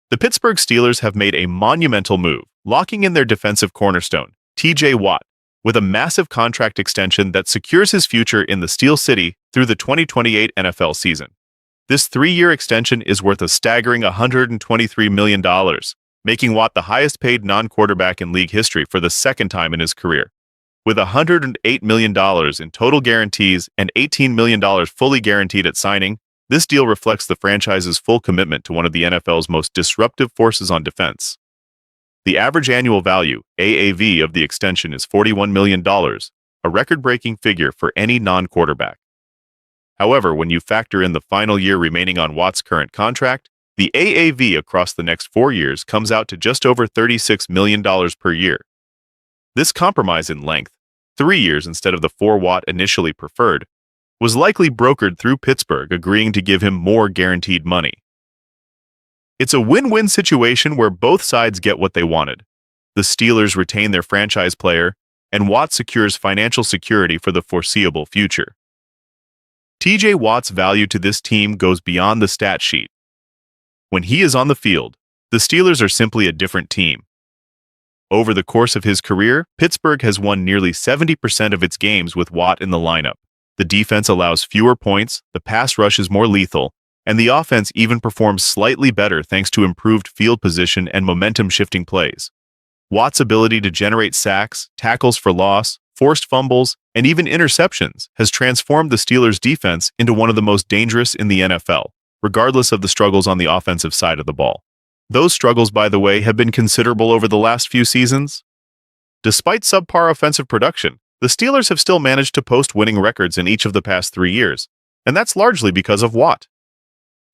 The Pittsburgh Steelers have made a monumental move, locking in their defensive cornerstone, T.J. Watt, with a massive contract extension that secures his future in the Steel City through the 2028 NFL season. This 3-year extension is worth a staggering $123 million, making Watt the highest-paid non-quarterback in league history for the second time in his career. With $108 million in total guarantees and $18 million fully guaranteed at signing, this deal reflects the franchise's full commitment to one of the NFL's most disruptive forces on defense. The average annual value, AAV, of the extension is $41 million, a record-breaking figure for any non-quarterback. However, when you factor in the final year remaining on Watt's current contract, the AAV across the next 4 years comes out to just over $36 million per year. This compromise in length, 3 years instead of the 4 Watt initially preferred, was likely brokered through Pittsburgh agreeing to give him more guaranteed money. It's a win-win situation where both sides get what they wanted. The Steelers retain their franchise player, and Watt secures financial security for the foreseeable future. T.J. Watt's value to this team goes beyond the stat sheet. When he is on the field, the Steelers are simply a different team. Over the course of his career, Pittsburgh has won nearly 70% of its games with Watt in the lineup. The defense allows fewer points, the pass rush is more lethal, and the offense even performs slightly better thanks to improved field position and momentum-shifting plays. Watt's ability to generate sacks, tackles for loss, forced fumbles, and even interceptions has transformed the Steelers' defense into one of the most dangerous in the NFL, regardless of the struggles on the offensive side of the ball. Those struggles, by the way, have been considerable over the last few seasons. Despite subpar offensive production, the Steelers have still managed to post winning records in each of the past 3 years, and that's largely because of Watt.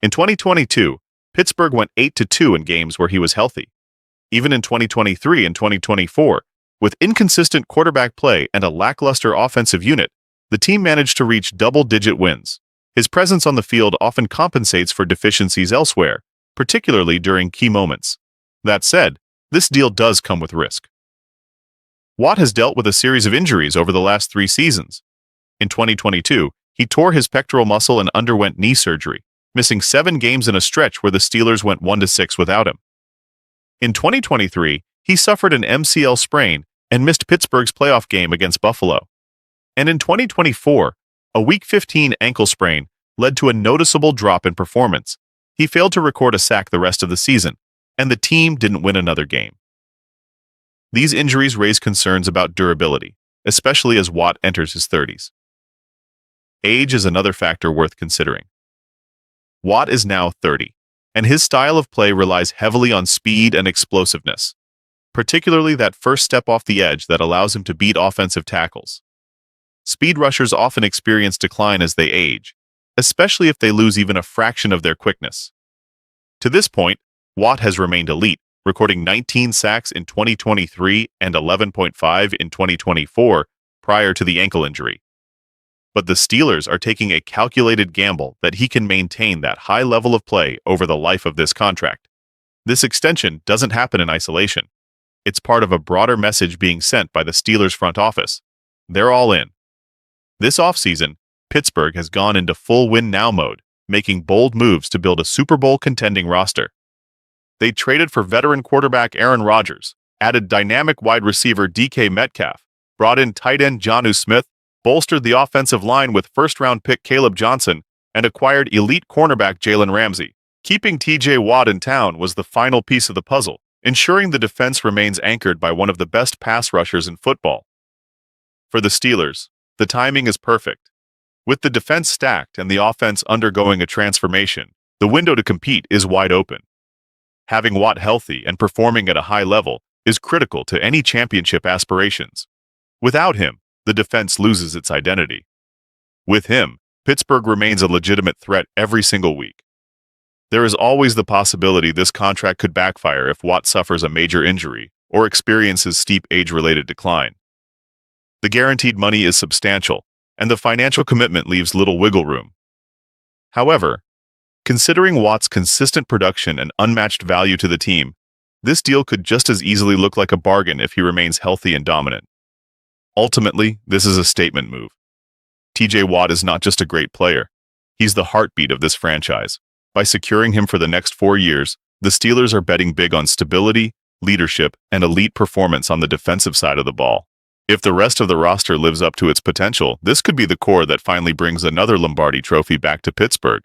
In 2022, Pittsburgh went 8-2 in games where he was healthy. Even in 2023 and 2024, with inconsistent quarterback play and a lackluster offensive unit, the team managed to reach double-digit wins. His presence on the field often compensates for deficiencies elsewhere, particularly during key moments. That said, this deal does come with risk. Watt has dealt with a series of injuries over the last 3 seasons. In 2022, he tore his pectoral muscle and underwent knee surgery, missing 7 games in a stretch where the Steelers went 1-6 without him. In 2023, he suffered an MCL sprain and missed Pittsburgh's playoff game against Buffalo. And in 2024, a Week 15 ankle sprain led to a noticeable drop in performance. He failed to record a sack the rest of the season, and the team didn't win another game. These injuries raise concerns about durability, especially as Watt enters his 30s. Age is another factor worth considering. Watt is now 30, and his style of play relies heavily on speed and explosiveness, particularly that first step off the edge that allows him to beat offensive tackles. Speed rushers often experience decline as they age, especially if they lose even a fraction of their quickness. To this point, Watt has remained elite, recording 19 sacks in 2023 and 11.5 in 2024 prior to the ankle injury. But the Steelers are taking a calculated gamble that he can maintain that high level of play over the life of this contract. This extension doesn't happen in isolation. It's part of a broader message being sent by the Steelers front office. They're all in. This offseason, Pittsburgh has gone into full win-now mode, making bold moves to build a Super Bowl contending roster. They traded for veteran quarterback Aaron Rodgers, added dynamic wide receiver DK Metcalf, brought in tight end Jonnu Smith, bolstered the offensive line with first-round pick Caleb Johnson, and acquired elite cornerback Jalen Ramsey. Keeping T.J. Watt in town was the final piece of the puzzle, ensuring the defense remains anchored by one of the best pass rushers in football. For the Steelers, the timing is perfect. With the defense stacked and the offense undergoing a transformation, the window to compete is wide open. Having Watt healthy and performing at a high level is critical to any championship aspirations. Without him, the defense loses its identity. With him, Pittsburgh remains a legitimate threat every single week. There is always the possibility this contract could backfire if Watt suffers a major injury or experiences steep age-related decline. The guaranteed money is substantial, and the financial commitment leaves little wiggle room. However, considering Watt's consistent production and unmatched value to the team, this deal could just as easily look like a bargain if he remains healthy and dominant. Ultimately, this is a statement move. T.J. Watt is not just a great player. He's the heartbeat of this franchise. By securing him for the next 4 years, The Steelers are betting big on stability, leadership, and elite performance on the defensive side of the ball. If the rest of the roster lives up to its potential, this could be the core that finally brings another Lombardi trophy back to Pittsburgh.